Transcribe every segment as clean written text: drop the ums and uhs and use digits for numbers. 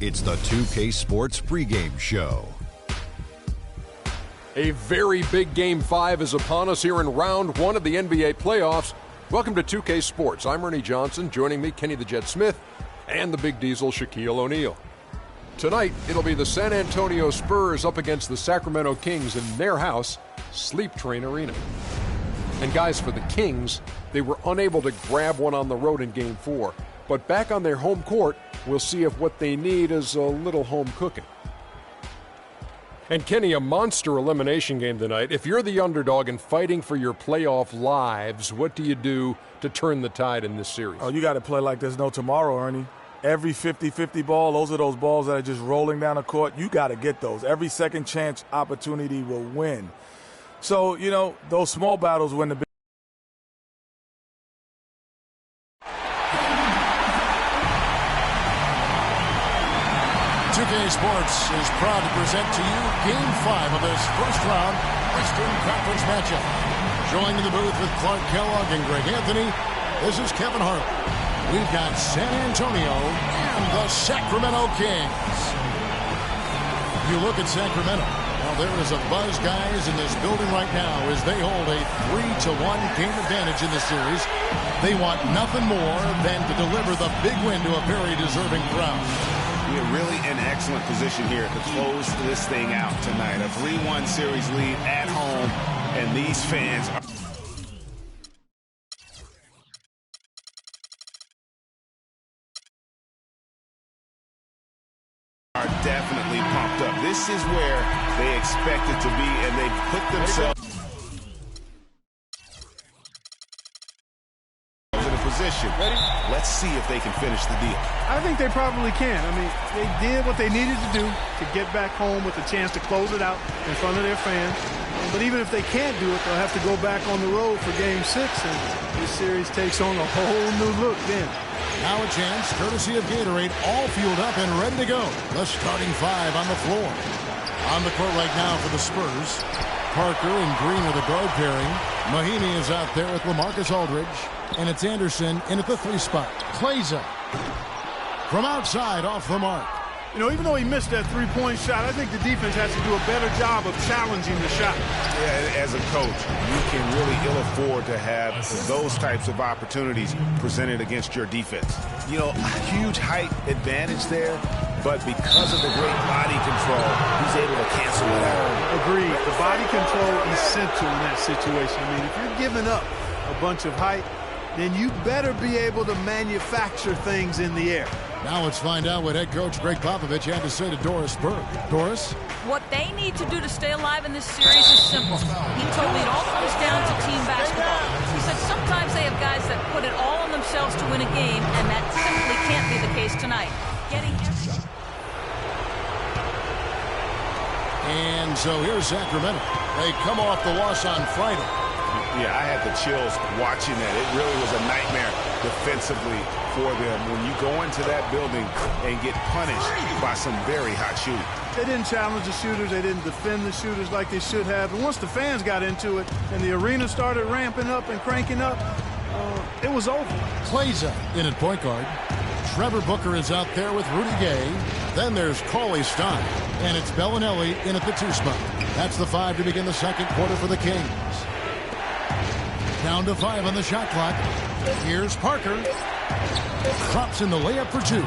It's the 2K Sports pregame show. A very big Game 5 is upon us here in Round 1 of the NBA playoffs. Welcome to 2K Sports. I'm Ernie Johnson. Joining me, Kenny the Jet Smith, and the Big Diesel, Shaquille O'Neal. Tonight, it'll be the San Antonio Spurs up against the Sacramento Kings in their house, Sleep Train Arena. And guys, for the Kings, they were unable to grab one on the road in Game 4. But back on their home court, we'll see if what they need is a little home cooking. And Kenny, a monster elimination game tonight. If you're the underdog and fighting for your playoff lives, what do you do to turn the tide in this series? Oh, you got to play like there's no tomorrow, Ernie. Every 50-50 ball, those are those balls that are just rolling down the court. You got to get those. Every second chance opportunity will win. So, you know, those small battles win the big. 2K Sports is proud to present to you Game 5 of this first-round Western Conference matchup. Joined in the booth with Clark Kellogg and Greg Anthony, this is Kevin Hart. We've got San Antonio and the Sacramento Kings. You look at Sacramento. Well, there is a buzz, guys, in this building right now as they hold a 3-1 game advantage in this series. They want nothing more than to deliver the big win to a very deserving crowd. We're really in excellent position here to close this thing out tonight. A 3-1 series lead at home, and these fans are definitely pumped up. This is where they expect it to be, and they've put themselves in a position. Let's see if they can finish the deal. I think they probably can. I mean, they did what they needed to do to get back home with a chance to close it out in front of their fans. But even if they can't do it, they'll have to go back on the road for Game 6, and this series takes on a whole new look then. Now a chance, courtesy of Gatorade, all fueled up and ready to go. The starting 5 on the floor. On the court right now for the Spurs. Parker and Green are the guard pairing. Mahinmi is out there with LaMarcus Aldridge. And it's Anderson in at the 3 spot. Klaiza from outside off the mark. You know, even though he missed that three-point shot, I think the defense has to do a better job of challenging the shot. Yeah, as a coach, you can really ill afford to have those types of opportunities presented against your defense. You know, huge height advantage there, but because of the great body control, he's able to cancel it out. Agreed. The body control is essential in that situation. I mean, if you're giving up a bunch of height, then you better be able to manufacture things in the air. Now let's find out what head coach Greg Popovich had to say to Doris Burke. Doris? What they need to do to stay alive in this series is simple. He told me it all comes down to team basketball. He said sometimes they have guys that put it all on themselves to win a game, and that simply can't be the case tonight. And so here's Sacramento. They come off the loss on Friday. Yeah, I had the chills watching that. It really was a nightmare defensively for them when you go into that building and get punished by some very hot shooting. They didn't challenge the shooters. They didn't defend the shooters like they should have. And once the fans got into it and the arena started ramping up and cranking up, it was over. Klaiza in at point guard. Trevor Booker is out there with Rudy Gay. Then there's Cauley Stein. And it's Bellinelli in at the 2 spot. That's the 5 to begin the second quarter for the Kings. Down to 5 on the shot clock. Here's Parker. Drops in the layup for 2.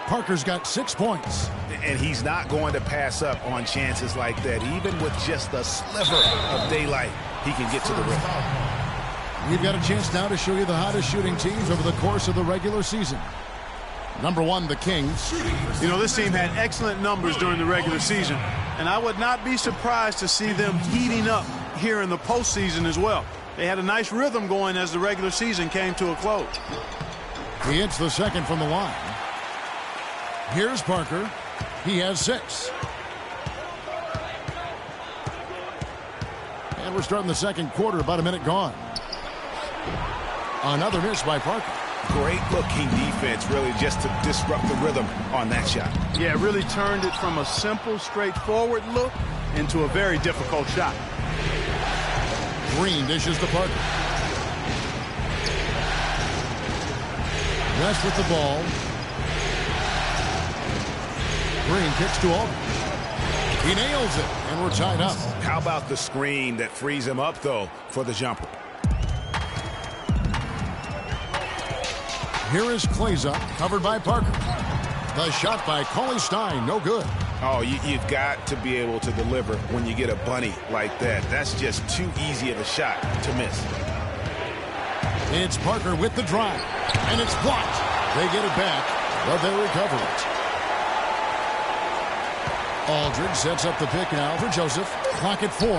Parker's got 6 points. And he's not going to pass up on chances like that. Even with just a sliver of daylight, he can get to the rim. We've got a chance now to show you the hottest shooting teams over the course of the regular season. Number 1, the Kings. You know, this team had excellent numbers during the regular season, and I would not be surprised to see them heating up here in the postseason as well. They had a nice rhythm going as the regular season came to a close. He hits the second from the line. Here's Parker. He has 6. And we're starting the second quarter, about a minute gone. Another miss by Parker. Great looking defense, really, just to disrupt the rhythm on that shot. Yeah, really turned it from a simple, straightforward look into a very difficult shot. Green dishes to Parker. West with the ball. Green kicks to Aldridge. He nails it, and we're tied up. How about the screen that frees him up, though, for the jumper? Here is Kleza, covered by Parker. The shot by Cauley Stein, no good. Oh, you've got to be able to deliver when you get a bunny like that. That's just too easy of a shot to miss. It's Parker with the drive, and it's blocked. They get it back, but they recover it. Aldridge sets up the pick now for Joseph. Clock at 4.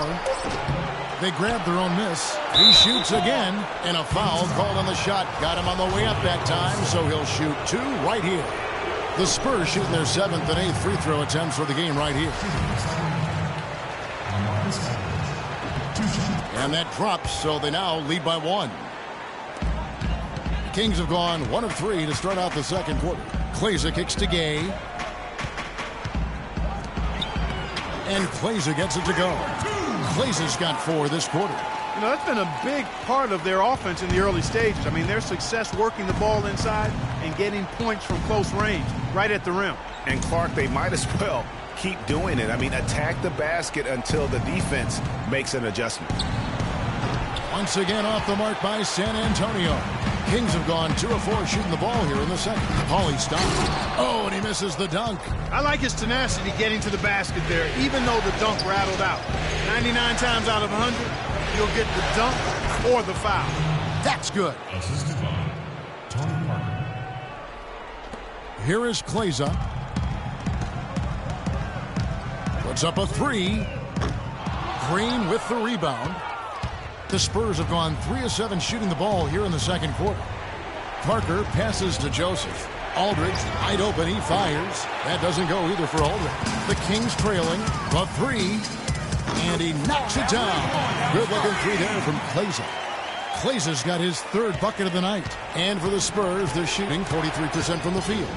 They grab their own miss. He shoots again, and a foul called on the shot. Got him on the way up that time, so he'll shoot 2 right here. The Spurs shooting their 7th and 8th free throw attempts for the game right here. And that drops, so they now lead by 1. The Kings have gone 1 of 3 to start out the second quarter. Kleza kicks to Gay. And Kleza gets it to go. Kleza's got 4 this quarter. You know, that's been a big part of their offense in the early stages. I mean, their success working the ball inside and getting points from close range, right at the rim. And Clark, they might as well keep doing it. I mean, attack the basket until the defense makes an adjustment. Once again off the mark by San Antonio. Kings have gone 2 of 4 shooting the ball here in the second. Cauley Stein. Oh, and he misses the dunk. I like his tenacity getting to the basket there, even though the dunk rattled out. 99 times out of 100, you'll get the dunk or the foul. That's good. Here is Kleza. Puts up a 3. Green with the rebound. The Spurs have gone 3 of 7 shooting the ball here in the second quarter. Parker passes to Joseph. Aldridge wide open. He fires. That doesn't go either for Aldridge. The Kings trailing. A 3. And he knocks it down. Good looking 3 there from Kleza. Kleza's got his 3rd bucket of the night. And for the Spurs, they're shooting 43% from the field.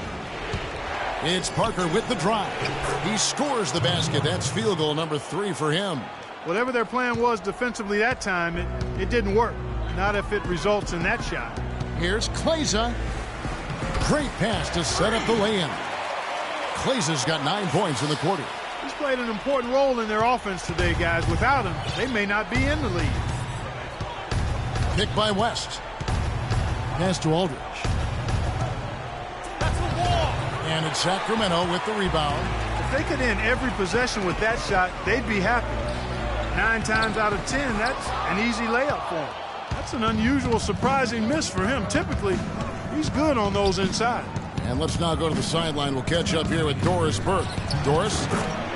It's Parker with the drive. He scores the basket. That's field goal number 3 for him. Whatever their plan was defensively that time, it didn't work. Not if it results in that shot. Here's Kleza. Great pass to set up the lay-in. Kleza's got 9 points in the quarter. He's played an important role in their offense today, guys. Without him, they may not be in the lead. Pick by West. Pass to Aldridge. That's the wall. And it's Sacramento with the rebound. If they could end every possession with that shot, they'd be happy. 9 times out of 10, that's an easy layup for him. That's an unusual, surprising miss for him. Typically, he's good on those inside. And let's now go to the sideline. We'll catch up here with Doris Burke. Doris?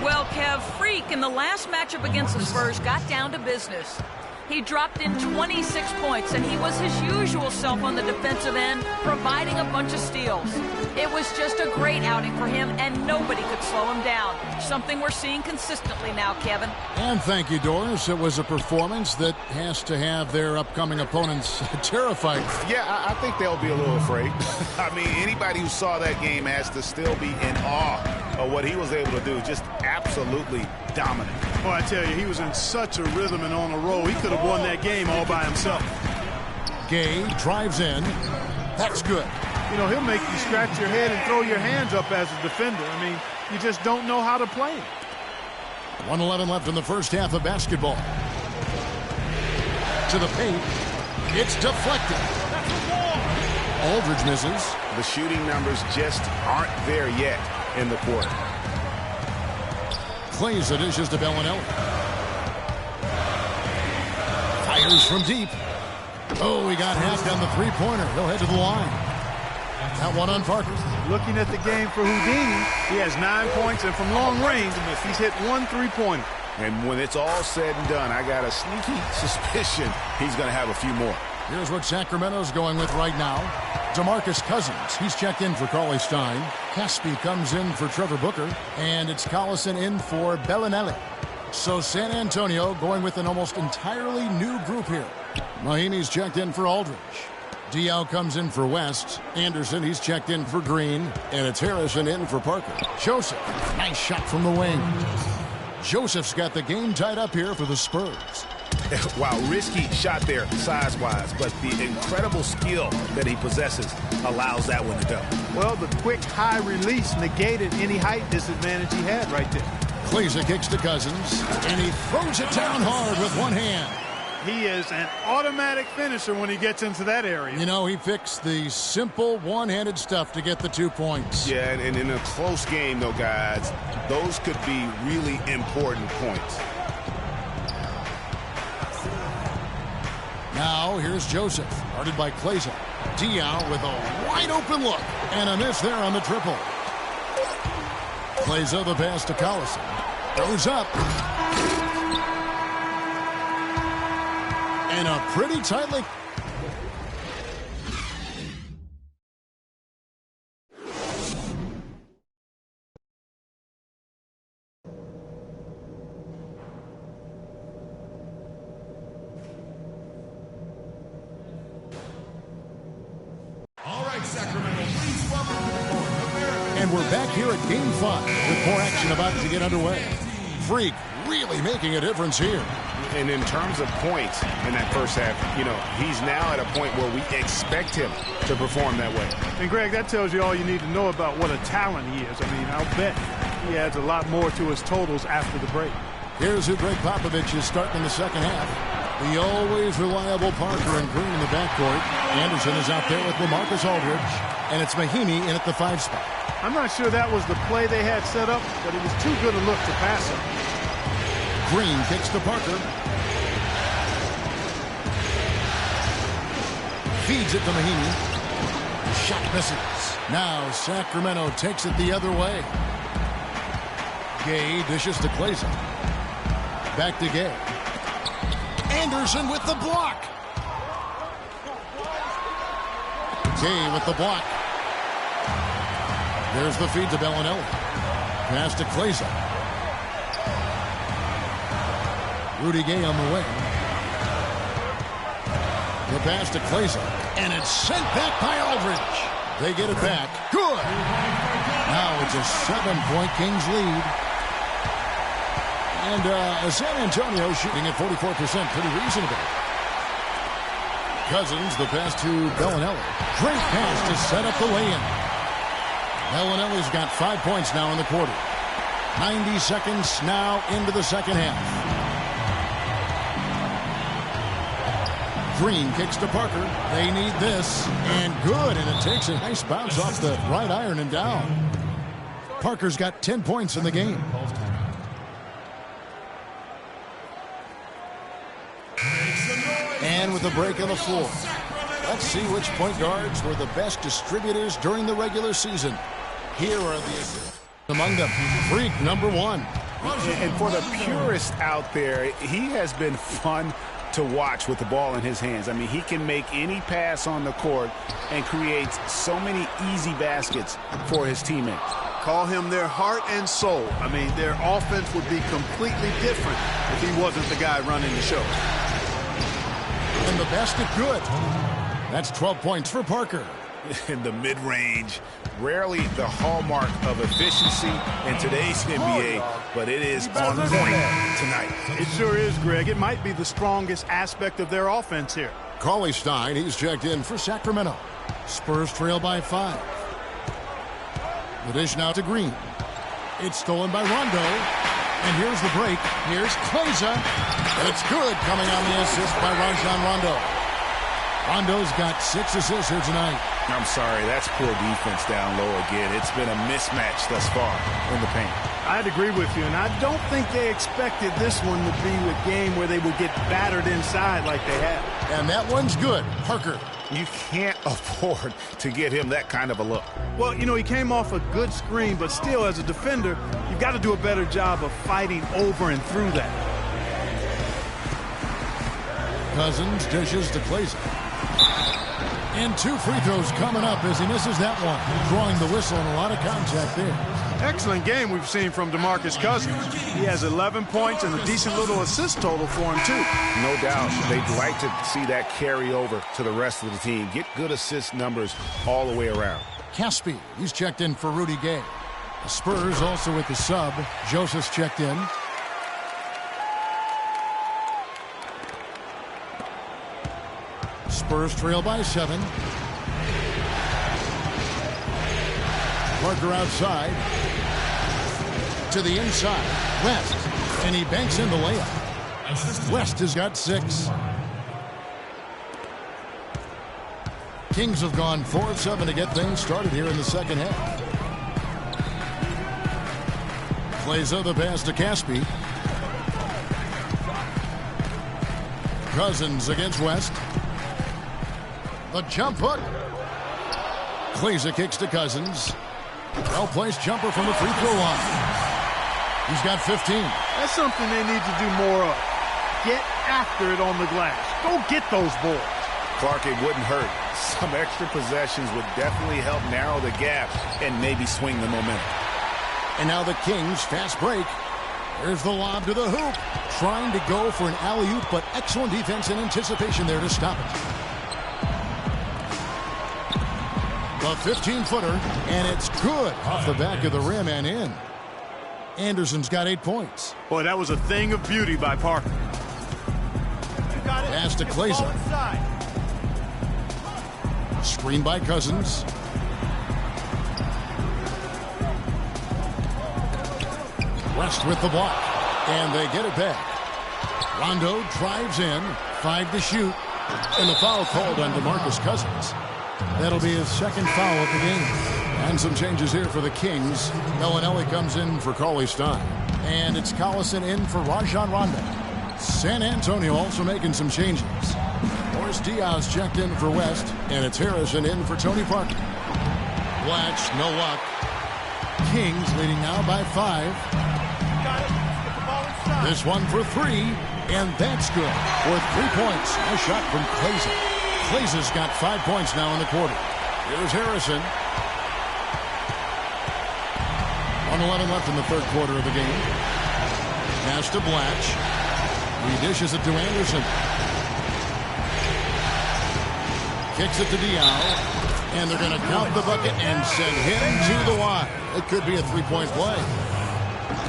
Well, Kev, Freak in the last matchup against the Spurs got down to business. He dropped in 26 points, and he was his usual self on the defensive end, providing a bunch of steals. It was just a great outing for him, and nobody could slow him down. Something we're seeing consistently now, Kevin. And thank you, Doris. It was a performance that has to have their upcoming opponents terrified. Yeah, I think they'll be a little afraid. I mean, anybody who saw that game has to still be in awe of what he was able to do. Just absolutely dominant. Well, I tell you, he was in such a rhythm and on a roll. He could have won that game all by himself. Gay drives in. That's good. You know, he'll make you scratch your head and throw your hands up as a defender. I mean, you just don't know how to play him. 1:11 left in the first half of basketball. To the paint. It's deflected. Aldridge misses. The shooting numbers just aren't there yet in the quarter. Kleza dishes to Bellinelli. Fires from deep. Oh, he got half down the three-pointer. He'll head to the line. That one on Parker. Looking at the game for Houdini, he has 9 points, and from long range, he's hit 1 3-pointer. And when it's all said and done, I got a sneaky suspicion he's going to have a few more. Here's what Sacramento's going with right now. DeMarcus Cousins, he's checked in for Cauley Stein. Caspi comes in for Trevor Booker. And it's Collison in for Bellinelli. So San Antonio going with an almost entirely new group here. Mahinmi's checked in for Aldridge. Diaw comes in for West. Anderson, he's checked in for Green. And it's Harrison in for Parker. Joseph, nice shot from the wing. Joseph's got the game tied up here for the Spurs. Wow, risky shot there size-wise, but the incredible skill that he possesses allows that one to go. Well, the quick high release negated any height disadvantage he had right there. Kleza kicks to Cousins, and he throws it down hard with one hand. He is an automatic finisher when he gets into that area. You know, he fixed the simple one-handed stuff to get the 2 points. Yeah, and in a close game, though, guys, those could be really important points. Now, here's Joseph, guarded by Kleza. Diaw with a wide-open look, and a miss there on the triple. Kleza the pass to Collison. Goes up. And a pretty tightly... All right, Sacramento, please welcome to the court, And we're back here at Game 5 with more action about to get underway. Freak really making a difference here. And in terms of points in that first half, you know, he's now at a point where we expect him to perform that way. And, Greg, that tells you all you need to know about what a talent he is. I mean, I'll bet he adds a lot more to his totals after the break. Here's who Greg Popovich is starting in the second half. The always reliable Parker and Green in the backcourt. Anderson is out there with LaMarcus Aldridge. And it's Mahinmi in at the 5 spot. I'm not sure that was the play they had set up, but it was too good a look to pass him. Green kicks to Parker. Feeds it to Mahinmi. The shot misses. Now Sacramento takes it the other way. Gay dishes to Kleza. Back to Gay. Anderson with the block. Gay with the block. There's the feed to Bellinelli. Pass to Kleza. Rudy Gay on the way. The pass to Kleza. And it's sent back by Aldridge. They get it back. Good. Now it's a 7-point Kings lead. And San Antonio shooting at 44%. Pretty reasonable. Cousins, the pass to Bellinelli. Great pass to set up the lay-in. Bellinelli's got 5 points now in the quarter. 90 seconds now into the second half. Green kicks to Parker. They need this. And good. And it takes a nice bounce off the right iron and down. Parker's got 10 points in the game. And with a break on the floor. Let's see which point guards were the best distributors during the regular season. Here are the among them. Freak number 1. And for the purists out there, he has been fun to watch with the ball in his hands. I mean, he can make any pass on the court and creates so many easy baskets for his teammates. Call him their heart and soul. I mean, their offense would be completely different if he wasn't the guy running the show. And the basket good. That's 12 points for Parker. In the mid-range, rarely the hallmark of efficiency in today's NBA, but it is on point tonight. It sure is, Greg. It might be the strongest aspect of their offense here. Cauley Stein, he's checked in for Sacramento. Spurs trail by 5. The dish now to Green. It's stolen by Rondo. And here's the break. Here's Kleza. And it's good coming on the assist by Rajon Rondo. Rondo's got 6 assists here tonight. I'm sorry, that's poor defense down low again. It's been a mismatch thus far in the paint. I'd agree with you, and I don't think they expected this one to be a game where they would get battered inside like they have. And that one's good. Parker. You can't afford to get him that kind of a look. Well, you know, he came off a good screen, but still, as a defender, you've got to do a better job of fighting over and through that. Cousins dishes to Kleza. And 2 free throws coming up as he misses that one. Drawing the whistle and a lot of contact there. Excellent game we've seen from DeMarcus Cousins. He has 11 points and a decent little assist total for him, too. No doubt. They'd like to see that carry over to the rest of the team. Get good assist numbers all the way around. Caspi, he's checked in for Rudy Gay. The Spurs also with the sub. Joseph's checked in. Spurs trail by 7. Parker outside. To the inside. West. And he banks in the layup. West has got 6. Kings have gone 4 of 7 to get things started here in the second half. Kleza the pass to Caspi. Cousins against West. The jump hook. Kleza kicks to Cousins. Well-placed jumper from the free throw line. He's got 15. That's something they need to do more of. Get after it on the glass. Go get those boards. Clark, it wouldn't hurt. Some extra possessions would definitely help narrow the gap and maybe swing the momentum. And now the Kings fast break. There's the lob to the hoop. Trying to go for an alley-oop, but excellent defense and anticipation there to stop it. The 15-footer, and it's good off the back of the rim and in. Anderson's got 8 points. Boy, that was a thing of beauty by Parker. Pass to Kleza. Screen by Cousins. West with the block. And they get it back. Rondo drives in. 5 to shoot. And the foul called on DeMarcus Cousins. That'll be his second foul of the game. And some changes here for the Kings. Bellinelli comes in for Cauley-Stein. And it's Collison in for Rajon Rondo. San Antonio also making some changes. Morris Diaz checked in for West. And it's Harrison in for Tony Parker. Blatch, no luck. Kings leading now by 5. This one for 3, and that's good. Worth 3 points. A shot from Kleza. Kleza's got 5 points now in the quarter. Here's Harrison. 1:11 left in the third quarter of the game. Pass to Blatch. He dishes it to Anderson. Kicks it to Diallo. And they're going to count the bucket and send him to the line. It could be a 3-point play.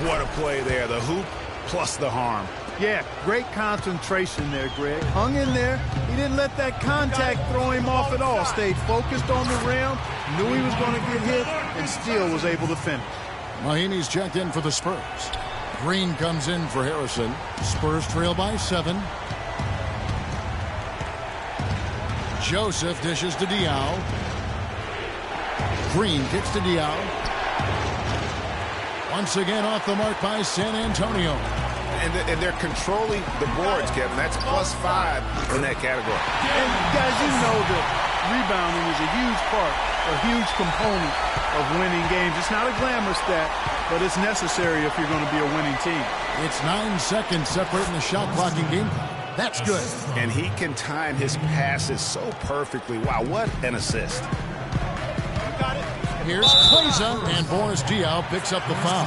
What a play there. The hoop plus the harm. Yeah, great concentration there, Greg. Hung in there. He didn't let that contact throw him off at all. Stayed focused on the rim, knew he was going to get hit, and still was able to finish. Mahinmi's checked in for the Spurs. Green comes in for Harrison. Spurs trail by 7. Joseph dishes to Diallo. Green kicks to Diallo. Once again off the mark by San Antonio. And they're controlling the boards, Kevin. That's +5 in that category. And guys, you know that rebounding is a huge part, a huge component of winning games. It's not a glamour stat, but it's necessary if you're going to be a winning team. It's 9 seconds separating the shot clock and game clock. That's good. And he can time his passes so perfectly. Wow, what an assist. Here's Kleza, and Boris Diaw picks up the foul.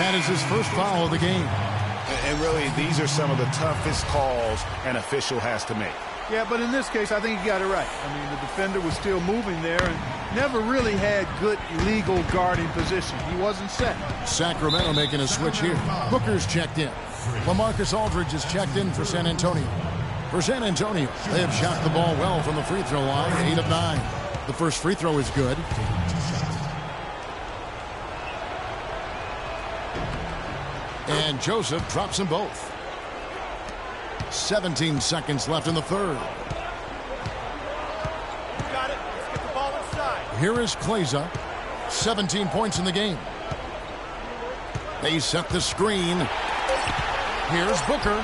That is his first foul of the game. And really, these are some of the toughest calls an official has to make. Yeah, but in this case, I think he got it right. I mean, the defender was still moving there and never really had good legal guarding position. He wasn't set. Sacramento making a switch here. Booker's checked in. LaMarcus Aldridge is checked in for San Antonio. For San Antonio, they have shot the ball well from the free throw line, 8 of 9. The first free throw is good. And Joseph drops them both. 17 seconds left in the third. Got it. Let's get the ball inside. Here is Kleza. 17 points in the game. They set the screen. Here's Booker.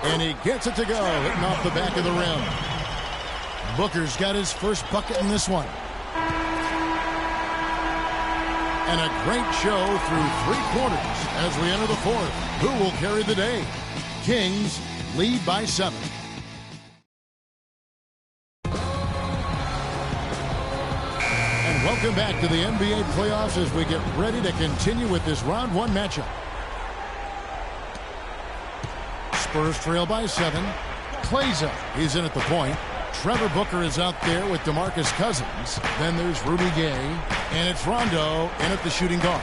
And he gets it to go, hitting off the back of the rim. Booker's got his first bucket in this one. And a great show through 3 quarters as we enter the fourth. Who will carry the day? Kings lead by 7. And welcome back to the NBA playoffs as we get ready to continue with this round 1 matchup. Spurs trail by 7. Kleza, he's in at the point. Trevor Booker is out there with DeMarcus Cousins. Then there's Rudy Gay. And it's Rondo in at the shooting guard.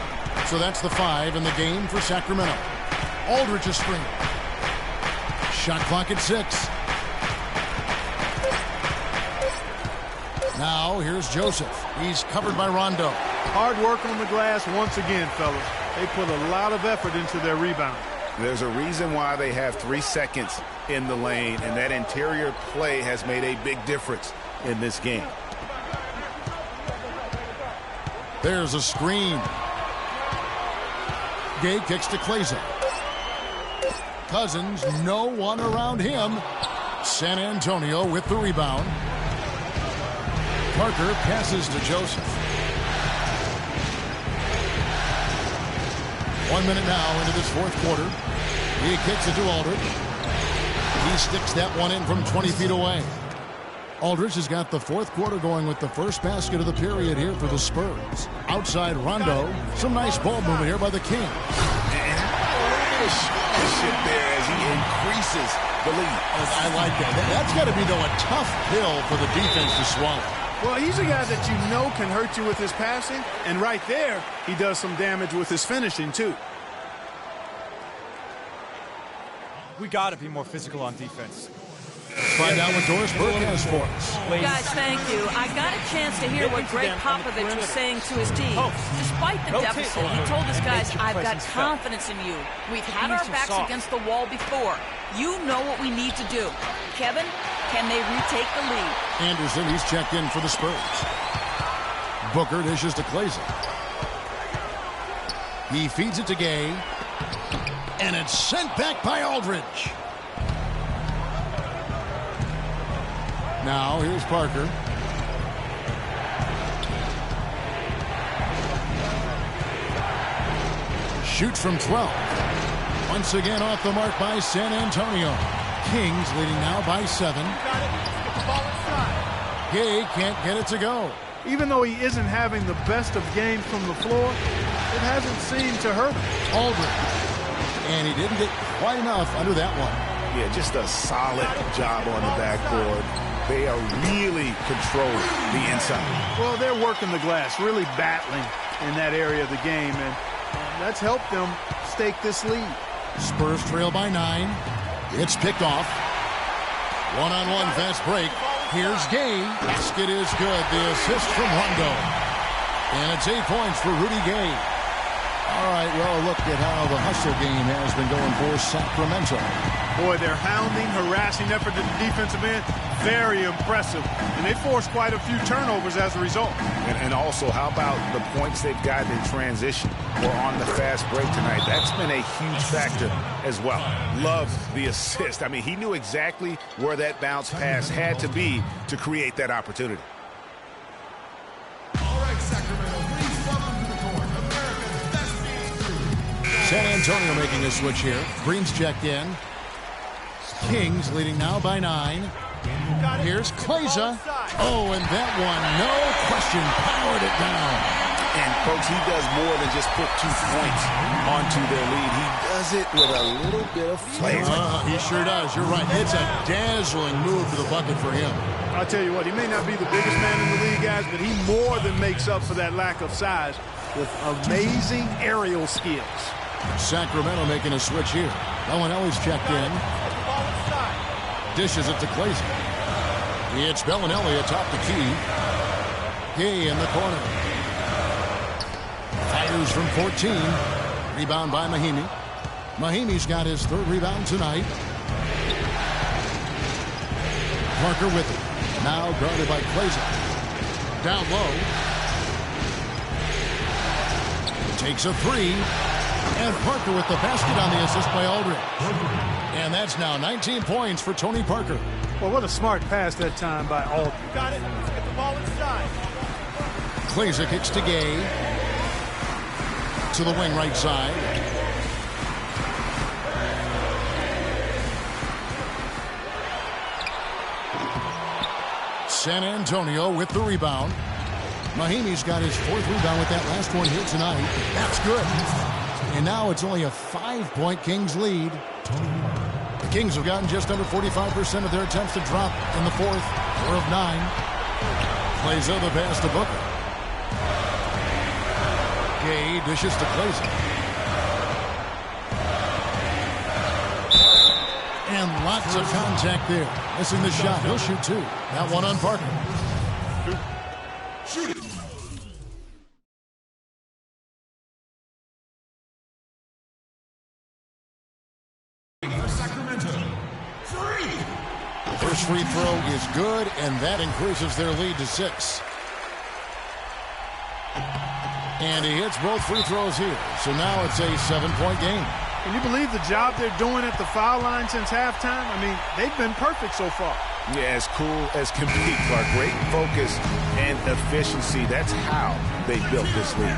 So that's the 5 in the game for Sacramento. Aldridge is screen. Shot clock at 6. Now here's Joseph. He's covered by Rondo. Hard work on the glass once again, fellas. They put a lot of effort into their rebound. There's a reason why they have 3 seconds in the lane, and that interior play has made a big difference in this game. There's a screen. Gay kicks to Klaiza. Cousins, no one around him. San Antonio with the rebound. Parker passes to Joseph. 1 minute now into this fourth quarter. He kicks it to Aldridge. He sticks that one in from 20 feet away. Aldridge has got the fourth quarter going with the first basket of the period here for the Spurs. Outside Rondo. Some nice ball movement here by the Kings. And a little bit of shit there as he increases the lead. I like that. That's got to be, though, a tough pill for the defense to swallow. Well, he's a guy that you know can hurt you with his passing, and right there, he does some damage with his finishing, too. We got to be more physical on defense. Find out what Doris Burke has for us. Guys, thank you. I got a chance to hear what Greg Popovich was saying to his team. Despite the deficit, he told his guys, I've got confidence in you. We've had our backs against the wall before. You know what we need to do. Kevin, can they retake the lead? Anderson, he's checked in for the Spurs. Booker dishes to Klaiza. He feeds it to Gay. And it's sent back by Aldridge. Now, here's Parker. Shoots from 12. Once again off the mark by San Antonio. Kings leading now by 7. Gay can't get it to go. Even though he isn't having the best of games from the floor, it hasn't seemed to hurt him. Aldridge. And he didn't get quite enough under that one. Yeah, just a solid job on the backboard. They are really controlling the inside. Well, they're working the glass, really battling in that area of the game, and that's helped them stake this lead. Spurs trail by 9. It's picked off. One-on-one fast break. Here's Gay. Basket is good. The assist from Rondo. And it's 8 points for Rudy Gay. All right, well, look at how the hustle game has been going for Sacramento. Boy, their hounding, harassing effort to the defensive end, very impressive. And they forced quite a few turnovers as a result. And also, how about the points they've gotten in transition or on the fast break tonight? That's been a huge factor as well. Love the assist. I mean, he knew exactly where that bounce pass had to be to create that opportunity. All right, Sacramento, please welcome to the court, America's best team. San Antonio making a switch here. Green's checked in. Kings leading now by 9. Here's Klaiza. Oh, and that one, no question, powered it down. And, folks, he does more than just put 2 points onto their lead. He does it with a little bit of flavor. He sure does. You're right. It's a dazzling move to the bucket for him. I'll tell you what, he may not be the biggest man in the league, guys, but he more than makes up for that lack of size with amazing aerial skills. Sacramento making a switch here. Bellinelli's checked in. Dishes it to Klaiza. It's Bellinelli atop the key. Gay in the corner. Fires from 14. Rebound by Mahimi. Mahimi's got his 3rd rebound tonight. Parker with it. Now guarded by Klaiza. Down low. Takes a 3. And Parker with the basket on the assist by Aldridge. And that's now 19 points for Tony Parker. Well, what a smart pass that time by Aldridge. Got it. Let's get the ball inside. Klaiza kicks to Gay. To the wing right side. San Antonio with the rebound. Mahimi's got his 4th rebound with that last one here tonight. That's good. And now it's only a 5-point Kings lead. The Kings have gotten just under 45% of their attempts to drop in the 4th. 4 of 9. Klaiza the pass to Booker. Gay dishes to Klaiza. And lots of contact there. Missing the shot. He'll shoot 2. That one on Parker. for Sacramento. 3. First free throw is good, and that increases their lead to 6. And he hits both free throws here. So now it's a 7-point game. Can you believe the job they're doing at the foul line since halftime? I mean, they've been perfect so far. Yeah, as cool as can be, Clark. Great focus and efficiency. That's how they built this lead.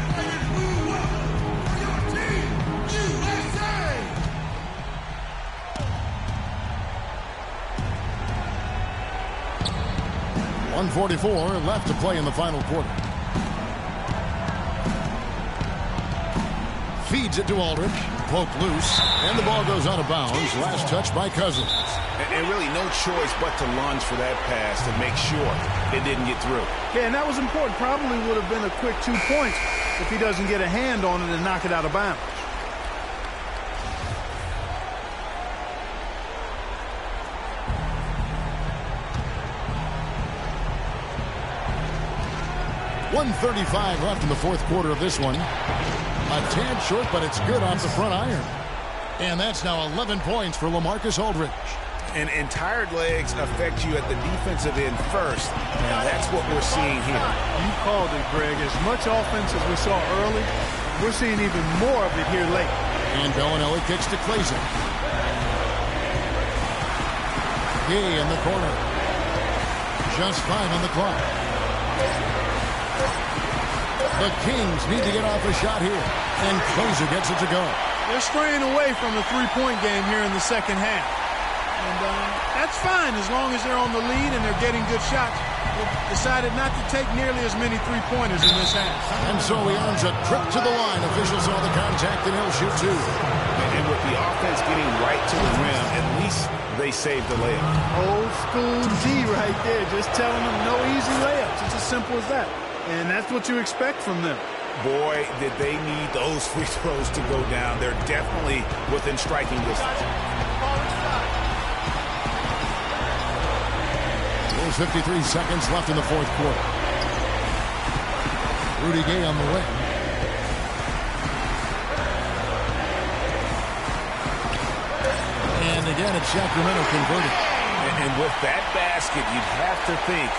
1:44 left to play in the final quarter. Feeds it to Aldridge. Poke loose. And the ball goes out of bounds. Last touch by Cousins. And really no choice but to lunge for that pass to make sure it didn't get through. Yeah, and that was important. Probably would have been a quick 2 points if he doesn't get a hand on it and knock it out of bounds. .135 left in the fourth quarter of this one. A tad short, but it's good off the front iron. And that's now 11 points for LaMarcus Aldridge. And tired legs affect you at the defensive end first, and that's what we're seeing here. You called it, Greg. As much offense as we saw early, we're seeing even more of it here late. And Bellinelli kicks to Clayson. Gay in the corner. Just 5 on the clock. The Kings need to get off a shot here. And Clayson gets it to go. They're straying away from the three-point game here in the second half. And that's fine as long as they're on the lead and they're getting good shots. They've decided not to take nearly as many three-pointers in this half. And so he earns a trip to the line. Officials saw the contact and he'll shoot 2. And with the offense getting right to the rim, at least they saved the layup. Old school D right there, just telling them no easy layups. It's as simple as that. And that's what you expect from them. Boy, did they need those free throws to go down. They're definitely within striking distance. 53 seconds left in the fourth quarter. Rudy Gay on the way. And again, it's Sacramento converted. And with that basket, you'd have to think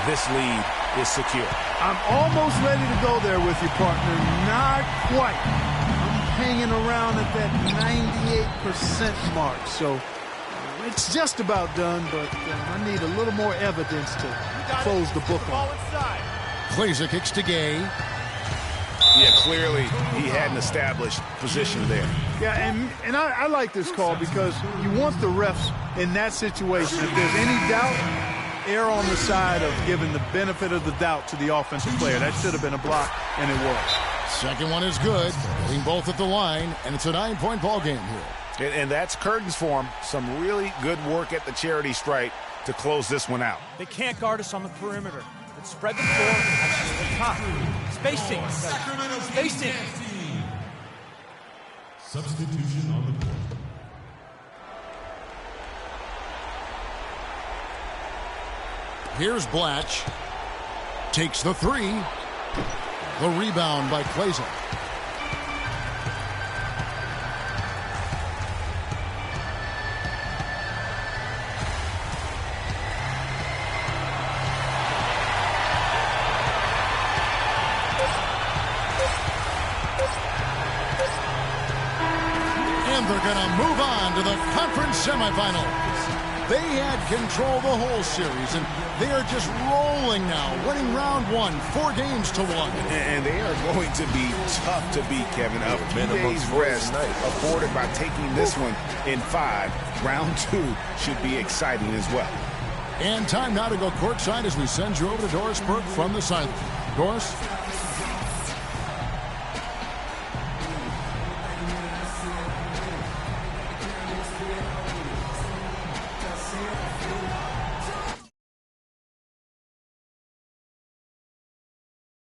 this lead is secure. I'm almost ready to go there with you, partner. Not quite. I'm hanging around at that 98% mark. So it's just about done, but I need a little more evidence to close the book on. Clayson kicks to Gay. Yeah, clearly he had an established position there. Yeah, and I like this call because you want the refs in that situation. If there's any doubt, err on the side of giving the benefit of the doubt to the offensive player. That should have been a block, and it was. Second one is good. Getting both at the line, and it's a 9-point ball game here. And that's curtains for him. Some really good work at the charity stripe to close this one out. They can't guard us on the perimeter. Let's spread the floor actually at the top. Spacing. Spacing. Substitution on the court. Here's Blatch. Takes the 3. The rebound by Clayson. And they're going to move on to the conference semifinals. They had control the whole series, and they are just rolling now, winning round 1, 4 games to 1. And they are going to be tough to beat, Kevin. A few days rest afforded by taking this one in 5. Round 2 should be exciting as well. And time now to go courtside as we send you over to Doris Burke from the sideline. Doris?